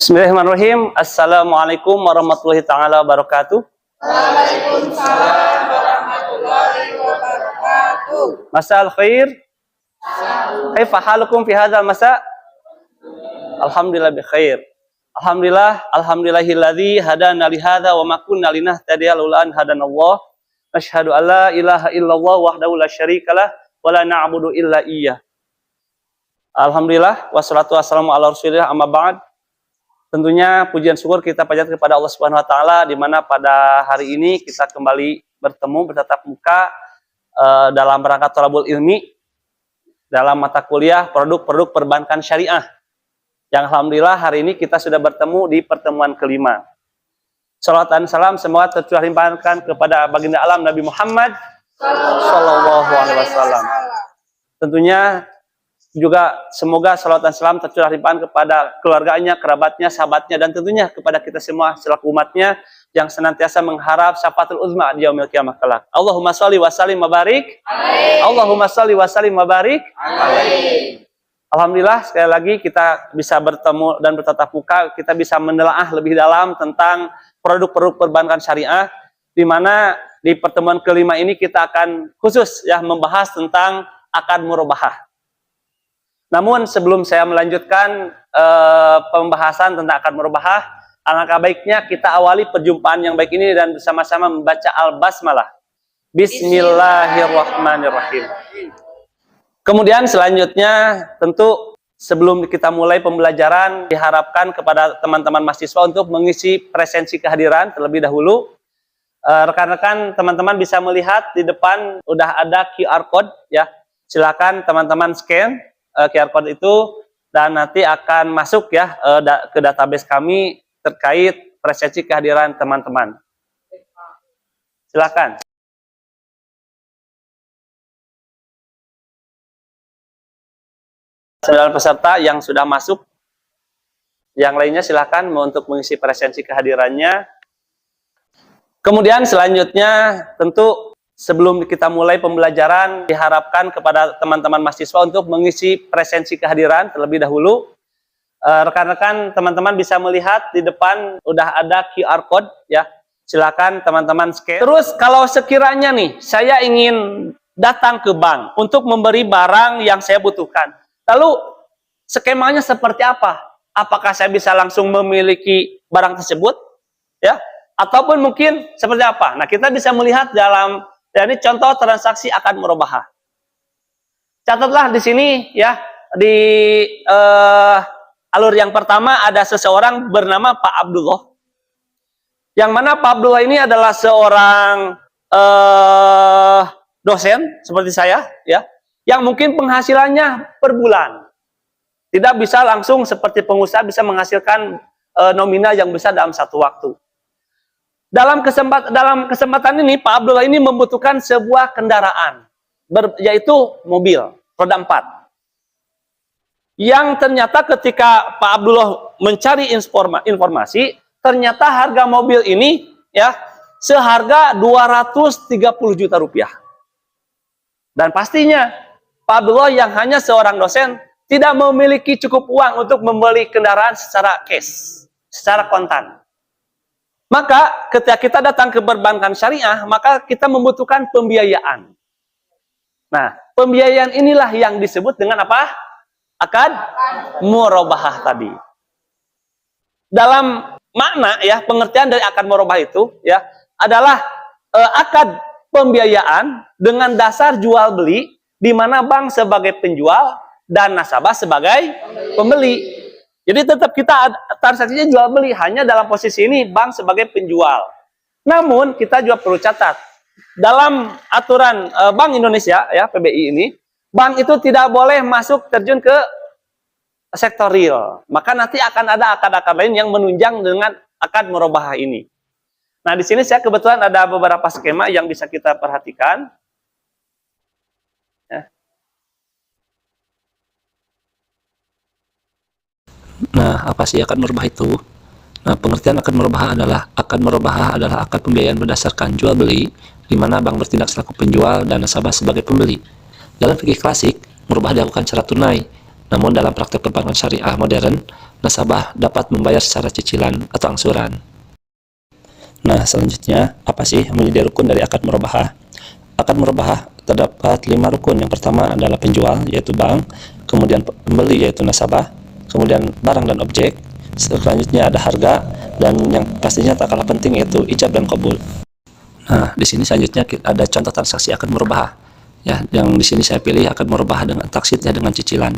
Bismillahirrahmanirrahim. Assalamualaikum warahmatullahi taala wabarakatuh. Waalaikumsalam warahmatullahi wabarakatuh. Masal khair. Kaifa halukum fi hadzal masa? Alhamdulillah bi khair. Alhamdulillahilladzi hadana li hadza wa ma kunna linahtadiya laula an hadanallah. Asyhadu an la ilaha illallah wahdahu la syarikalah wa la na'budu illa iyyah. Alhamdulillah wassalatu wassalamu ala Rasulillah amma ba'd. Tentunya pujian syukur kita panjatkan kepada Allah Subhanahu wa taala di mana pada hari ini kita kembali bertemu bertatap muka dalam rangka thalabul ilmi dalam mata kuliah produk-produk perbankan syariah. Yang alhamdulillah hari ini kita sudah bertemu di pertemuan kelima. Salawat dan salam semoga tercurah limpahkan kepada baginda alam Nabi Muhammad sallallahu alaihi wasallam. Tentunya juga semoga salawat dan salam tercurah limpahkan kepada keluarganya, kerabatnya, sahabatnya, dan tentunya kepada kita semua selaku umatnya yang senantiasa mengharap syafaatul uzma di yaumil qiyamah kelak. Allahumma sholli wa sallim wa barik. Allahumma sholli wa sallim wa barik. Alhamdulillah sekali lagi kita bisa bertemu dan bertatap muka, kita bisa menelaah lebih dalam tentang produk-produk perbankan syariah, di mana di pertemuan kelima ini kita akan khusus ya membahas tentang akad murabahah. Namun sebelum saya melanjutkan pembahasan tentang akad murabahah, alangkah baiknya kita awali perjumpaan yang baik ini dan bersama-sama membaca al-basmalah. Bismillahirrahmanirrahim. Kemudian selanjutnya tentu sebelum kita mulai pembelajaran diharapkan kepada teman-teman mahasiswa untuk mengisi presensi kehadiran terlebih dahulu. Rekan-rekan teman-teman bisa melihat di depan udah ada QR code ya. Silakan teman-teman scan QR code itu dan nanti akan masuk ya ke database kami terkait presensi kehadiran teman-teman. Silakan. 9 peserta yang sudah masuk. Yang lainnya silakan untuk mengisi presensi kehadirannya. Kemudian selanjutnya tentu sebelum kita mulai pembelajaran, diharapkan kepada teman-teman mahasiswa untuk mengisi presensi kehadiran terlebih dahulu. Rekan-rekan teman-teman bisa melihat di depan udah ada QR code ya. Silakan teman-teman scan. Terus kalau sekiranya nih saya ingin datang ke bank untuk memberi barang yang saya butuhkan. Lalu skemanya seperti apa? Apakah saya bisa langsung memiliki barang tersebut ya? Ataupun mungkin seperti apa? Nah, kita bisa melihat dalam ini contoh transaksi akad murabahah. Catatlah di sini ya, di alur yang pertama ada seseorang bernama Pak Abdullah. Yang mana Pak Abdullah ini adalah seorang dosen seperti saya ya, yang mungkin penghasilannya per bulan. Tidak bisa langsung seperti pengusaha bisa menghasilkan nominal yang besar dalam satu waktu. Dalam kesempatan ini, Pak Abdullah ini membutuhkan sebuah kendaraan, yaitu mobil, roda 4. Yang ternyata ketika Pak Abdullah mencari informasi, ternyata harga mobil ini ya seharga 230 juta rupiah. Dan pastinya, Pak Abdullah yang hanya seorang dosen, tidak memiliki cukup uang untuk membeli kendaraan secara cash, secara kontan. Maka ketika kita datang ke perbankan syariah, maka kita membutuhkan pembiayaan. Nah, pembiayaan inilah yang disebut dengan apa? Akad murabahah tadi. Dalam makna ya, pengertian dari akad murabahah itu ya adalah akad pembiayaan dengan dasar jual beli di mana bank sebagai penjual dan nasabah sebagai pembeli. Jadi tetap kita transaksinya jual beli, hanya dalam posisi ini bank sebagai penjual. Namun kita juga perlu catat, dalam aturan Bank Indonesia ya PBI ini, bank itu tidak boleh masuk terjun ke sektor real. Maka nanti akan ada akad-akad lain yang menunjang dengan akad murabahah ini. Nah, di sini saya kebetulan ada beberapa skema yang bisa kita perhatikan. Nah, apa sih akad murabahah itu? Nah, pengertian akad murabahah adalah akad pembiayaan berdasarkan jual beli, di mana bank bertindak selaku penjual dan nasabah sebagai pembeli. Dalam fikih klasik, murabahah dilakukan secara tunai. Namun dalam praktek perbankan syariah modern, nasabah dapat membayar secara cicilan atau angsuran. Nah, selanjutnya, apa sih yang menjadi rukun dari akad murabahah? Akad murabahah terdapat 5 rukun. Yang pertama adalah penjual, yaitu bank, kemudian pembeli, yaitu nasabah, kemudian barang dan objek, selanjutnya ada harga, dan yang pastinya tak kalah penting yaitu ijab dan qabul. Nah, di sini selanjutnya ada contoh transaksi akad murabahah. Ya, yang di sini saya pilih akad murabahah dengan taksid, ya, dengan cicilan.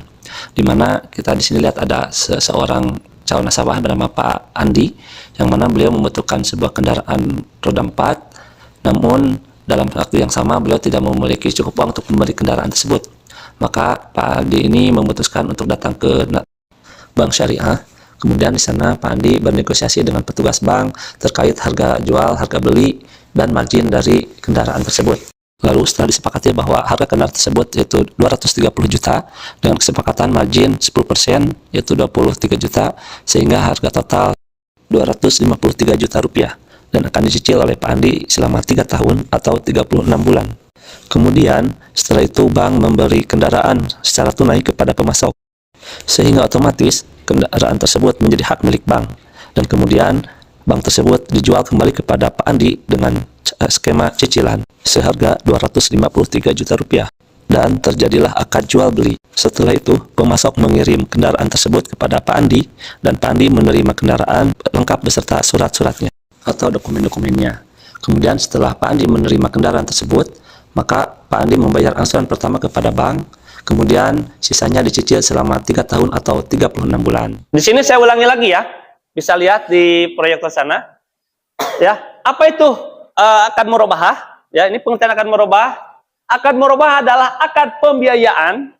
Di mana kita di sini lihat ada seorang calon nasabah bernama Pak Andi, yang mana beliau membutuhkan sebuah kendaraan roda 4, namun dalam waktu yang sama beliau tidak memiliki cukup uang untuk membeli kendaraan tersebut. Maka Pak Andi ini memutuskan untuk datang ke bank syariah. Kemudian di sana Pak Andi bernegosiasi dengan petugas bank terkait harga jual, harga beli, dan margin dari kendaraan tersebut. Lalu setelah disepakati bahwa harga kendaraan tersebut yaitu 230 juta dengan kesepakatan margin 10% yaitu 23 juta, sehingga harga total 253 juta rupiah dan akan dicicil oleh Pak Andi selama 3 tahun atau 36 bulan. Kemudian setelah itu bank memberi kendaraan secara tunai kepada pemasok, sehingga otomatis kendaraan tersebut menjadi hak milik bank, dan kemudian bank tersebut dijual kembali kepada Pak Andi dengan skema cicilan seharga 253 juta rupiah, dan terjadilah akad jual beli. Setelah itu pemasok mengirim kendaraan tersebut kepada Pak Andi, dan Pak Andi menerima kendaraan lengkap beserta surat-suratnya atau dokumen-dokumennya. Kemudian setelah Pak Andi menerima kendaraan tersebut, maka Pak Andi membayar angsuran pertama kepada bank, kemudian sisanya dicicil selama 3 tahun atau 36 bulan. Di sini saya ulangi lagi ya, bisa lihat di proyektor sana. Ya, apa itu akad murabahah? Ya, ini pengertian akad murabahah. Akad murabahah adalah akad pembiayaan,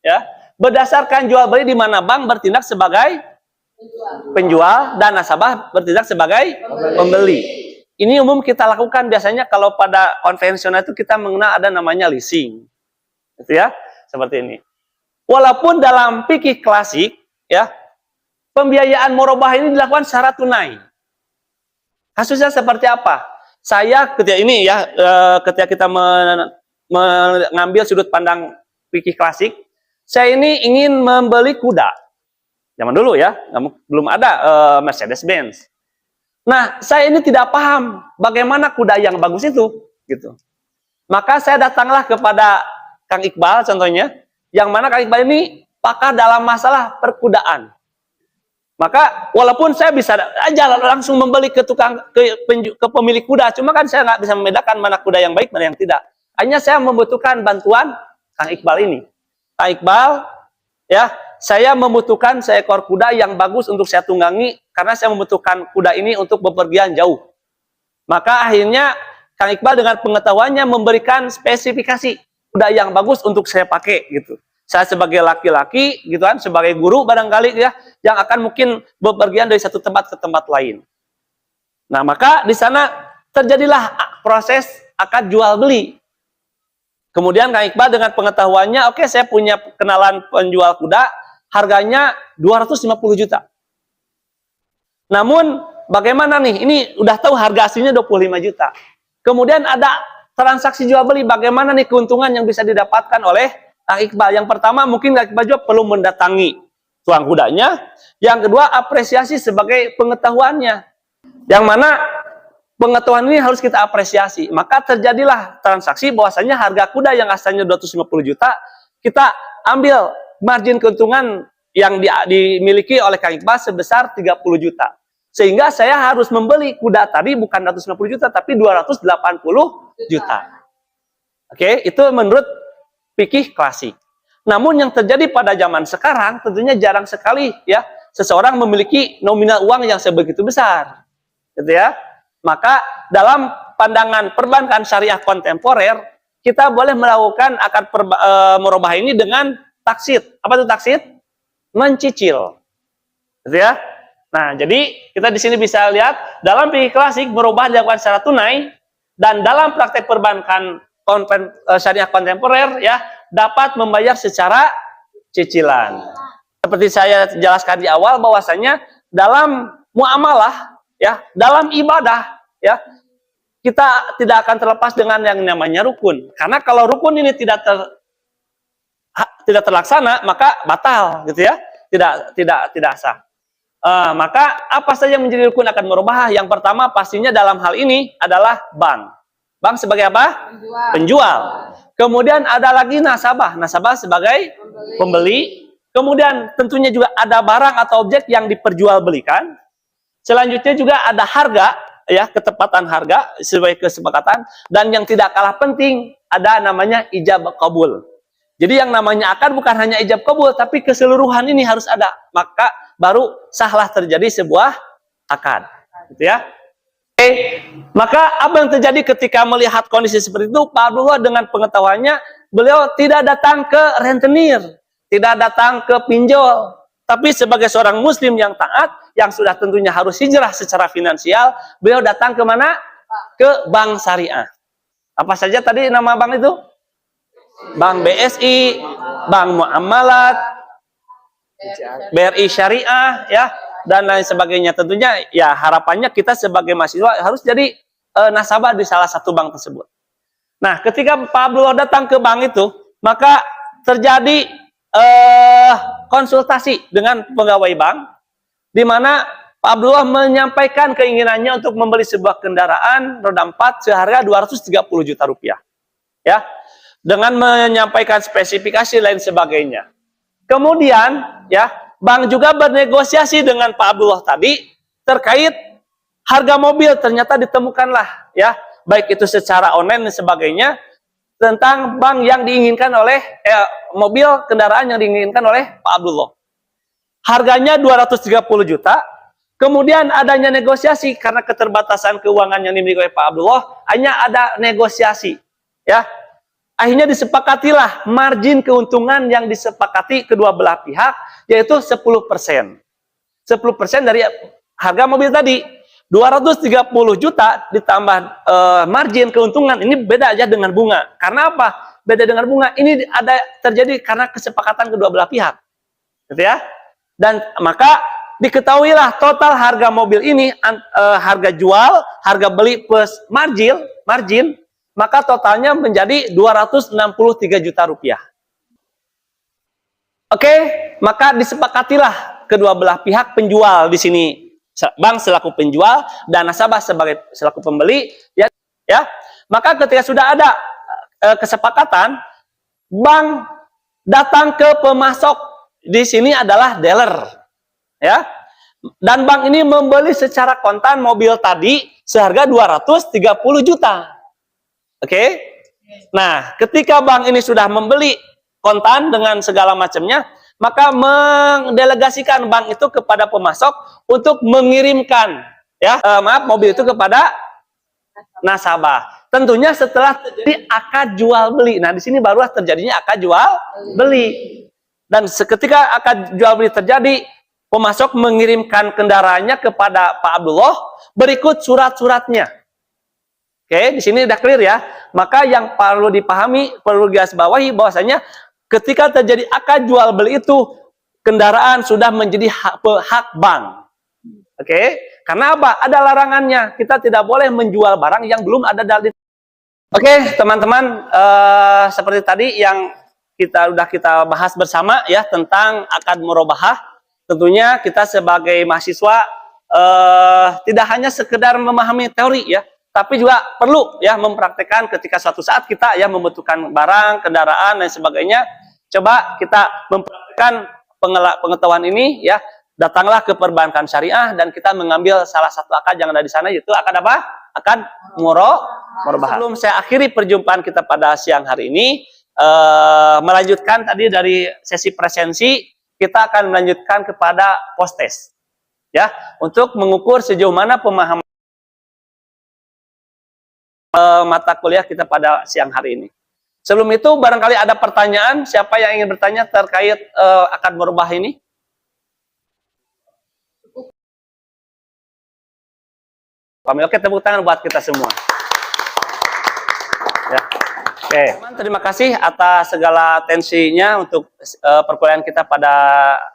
ya, berdasarkan jual beli di mana bank bertindak sebagai penjual dan nasabah bertindak sebagai pembeli. Ini umum kita lakukan biasanya kalau pada konvensional itu kita mengenal ada namanya leasing, gitu ya, seperti ini. Walaupun dalam fikih klasik, ya, pembiayaan murabahah ini dilakukan secara tunai. Kasusnya seperti apa? Saya ketika ini ya, ketika kita mengambil sudut pandang fikih klasik, saya ini ingin membeli kuda. Zaman dulu ya, belum ada Mercedes-Benz. Nah, saya ini tidak paham bagaimana kuda yang bagus itu, gitu. Maka saya datanglah kepada Kang Iqbal contohnya, yang mana Kang Iqbal ini pakar dalam masalah perkudaan. Maka walaupun saya bisa aja langsung membeli ke pemilik kuda, cuma kan saya nggak bisa membedakan mana kuda yang baik, mana yang tidak. Hanya saya membutuhkan bantuan Kang Iqbal ini. Kang Iqbal, ya, saya membutuhkan seekor kuda yang bagus untuk saya tunggangi, karena saya membutuhkan kuda ini untuk bepergian jauh. Maka akhirnya Kang Iqbal dengan pengetahuannya memberikan spesifikasi kuda yang bagus untuk saya pakai, gitu. Saya sebagai laki-laki, gitu kan, sebagai guru barangkali ya, yang akan mungkin bepergian dari satu tempat ke tempat lain. Nah, maka di sana terjadilah proses akad jual beli. Kemudian Kang Iqbal dengan pengetahuannya, oke, saya punya kenalan penjual kuda, harganya 250 juta. Namun, bagaimana nih? Ini udah tahu harga aslinya 25 juta. Kemudian ada transaksi jual beli, bagaimana nih keuntungan yang bisa didapatkan oleh Kang Iqbal? Yang pertama, mungkin Kang Iqbal juga perlu mendatangi tuang kudanya. Yang kedua, apresiasi sebagai pengetahuannya. Yang mana pengetahuan ini harus kita apresiasi. Maka terjadilah transaksi bahwasanya harga kuda yang asalnya 250 juta, kita ambil margin keuntungan yang dimiliki oleh Kang Iqbal sebesar 30 juta. Sehingga saya harus membeli kuda tadi bukan 250 juta, tapi 280 juta. Oke, itu menurut fikih klasik. Namun yang terjadi pada zaman sekarang tentunya jarang sekali ya seseorang memiliki nominal uang yang sebegitu besar, gitu ya. Maka dalam pandangan perbankan syariah kontemporer, kita boleh melakukan akad murabahah ini dengan taksid. Apa itu taksid? Mencicil, gitu ya. Nah, jadi kita di sini bisa lihat dalam fikih klasik murabahah dilakukan secara tunai, dan dalam praktek perbankan syariah kontemporer ya dapat membayar secara cicilan. Seperti saya jelaskan di awal bahwasanya dalam muamalah ya, dalam ibadah ya, kita tidak akan terlepas dengan yang namanya rukun. Karena kalau rukun ini tidak tidak terlaksana, maka batal gitu ya. Tidak sah. Maka apa saja yang menjadi rukun akad murabahah? Yang pertama pastinya dalam hal ini adalah bank. Bank sebagai apa? Penjual. Kemudian ada lagi nasabah. Nasabah sebagai pembeli. Kemudian tentunya juga ada barang atau objek yang diperjualbelikan. Selanjutnya juga ada harga, ya, ketepatan harga sebagai kesepakatan. Dan yang tidak kalah penting ada namanya ijab kabul. Jadi yang namanya akad bukan hanya ijab kabul, tapi keseluruhan ini harus ada. Maka baru sahlah terjadi sebuah akad, gitu ya. Oke, maka apa yang terjadi ketika melihat kondisi seperti itu? Pak Abdullah dengan pengetahuannya, beliau tidak datang ke rentenir, tidak datang ke pinjol, tapi sebagai seorang muslim yang taat, yang sudah tentunya harus hijrah secara finansial, beliau datang ke mana? Ke bank syariah. Apa saja tadi nama bank itu? Bank BSI, Bank Muamalat, BRI Syariah, ya, dan lain sebagainya. Tentunya ya harapannya kita sebagai mahasiswa harus jadi nasabah di salah satu bank tersebut. Nah, ketika Pak Abdullah datang ke bank itu, maka terjadi konsultasi dengan pegawai bank, di mana Pak Abdullah menyampaikan keinginannya untuk membeli sebuah kendaraan roda 4 seharga 230 juta rupiah, ya, dengan menyampaikan spesifikasi lain sebagainya. Kemudian, ya, bank juga bernegosiasi dengan Pak Abdullah tadi terkait harga mobil. Ternyata ditemukanlah, ya, baik itu secara online dan sebagainya, tentang bank yang diinginkan oleh mobil kendaraan yang diinginkan oleh Pak Abdullah. Harganya 230 juta. Kemudian adanya negosiasi karena keterbatasan keuangan yang dimiliki oleh Pak Abdullah, hanya ada negosiasi, ya. Akhirnya disepakatilah margin keuntungan yang disepakati kedua belah pihak, yaitu 10%. 10% dari harga mobil tadi. 230 juta ditambah margin keuntungan, ini beda aja dengan bunga. Karena apa? Beda dengan bunga. Ini ada terjadi karena kesepakatan kedua belah pihak. Gitu ya. Dan maka diketahuilah total harga mobil ini, harga jual, harga beli plus margin, maka totalnya menjadi 263 juta rupiah. Oke, maka disepakatilah kedua belah pihak, penjual di sini, bank selaku penjual dan nasabah sebagai selaku pembeli, ya. Maka ketika sudah ada kesepakatan, bank datang ke pemasok, di sini adalah dealer, ya. Dan bank ini membeli secara kontan mobil tadi seharga 230 juta. Oke, nah ketika bank ini sudah membeli kontan dengan segala macamnya, maka mendelegasikan bank itu kepada pemasok untuk mengirimkan, ya, mobil itu kepada nasabah. Tentunya setelah terjadi akad jual beli. Nah, di sini barulah terjadinya akad jual beli. Dan seketika akad jual beli terjadi, pemasok mengirimkan kendaraannya kepada Pak Abdullah berikut surat-suratnya. Oke, di sini udah clear ya. Maka yang perlu dipahami, perlu digarisbawahi bahwasanya ketika terjadi akad jual beli itu, kendaraan sudah menjadi hak bank. Oke, karena apa? Ada larangannya. Kita tidak boleh menjual barang yang belum ada dalil. Oke, teman-teman, seperti tadi yang kita bahas bersama ya tentang akad murabahah. Tentunya kita sebagai mahasiswa tidak hanya sekedar memahami teori ya, tapi juga perlu ya mempraktekkan ketika suatu saat kita ya membutuhkan barang, kendaraan dan sebagainya. Coba kita mempraktekkan pengetahuan ini ya, datanglah ke perbankan syariah dan kita mengambil salah satu akad yang ada di sana, yaitu akad apa? Akad murabahah. Sebelum saya akhiri perjumpaan kita pada siang hari ini, melanjutkan tadi dari sesi presensi, kita akan melanjutkan kepada post test ya, untuk mengukur sejauh mana pemahaman mata kuliah kita pada siang hari ini. Sebelum itu barangkali ada pertanyaan, siapa yang ingin bertanya terkait akad murabahah ini? Oke, tepuk tangan buat kita semua. Ya. Oke, terima kasih atas segala atensinya untuk perkuliahan kita pada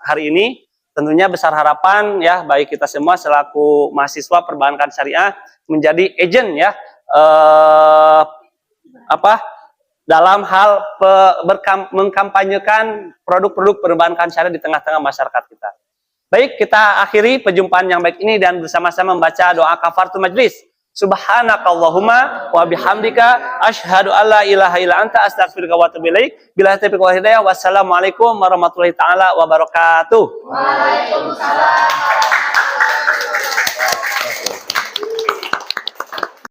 hari ini. Tentunya besar harapan ya, baik kita semua selaku mahasiswa perbankan syariah menjadi agent ya, dalam hal mengkampanyekan produk-produk perbankan syariah di tengah-tengah masyarakat kita. Baik, kita akhiri perjumpaan yang baik ini dan bersama-sama membaca doa kafaratul majlis. Subhanakallahumma wa bihamdika asyhadu alla ilaha illa anta astaghfiruka wa atubu ilaik. Billahi taufiq wal hidayah. Wassalamualaikum warahmatullahi taala wabarakatuh. Waalaikumsalam.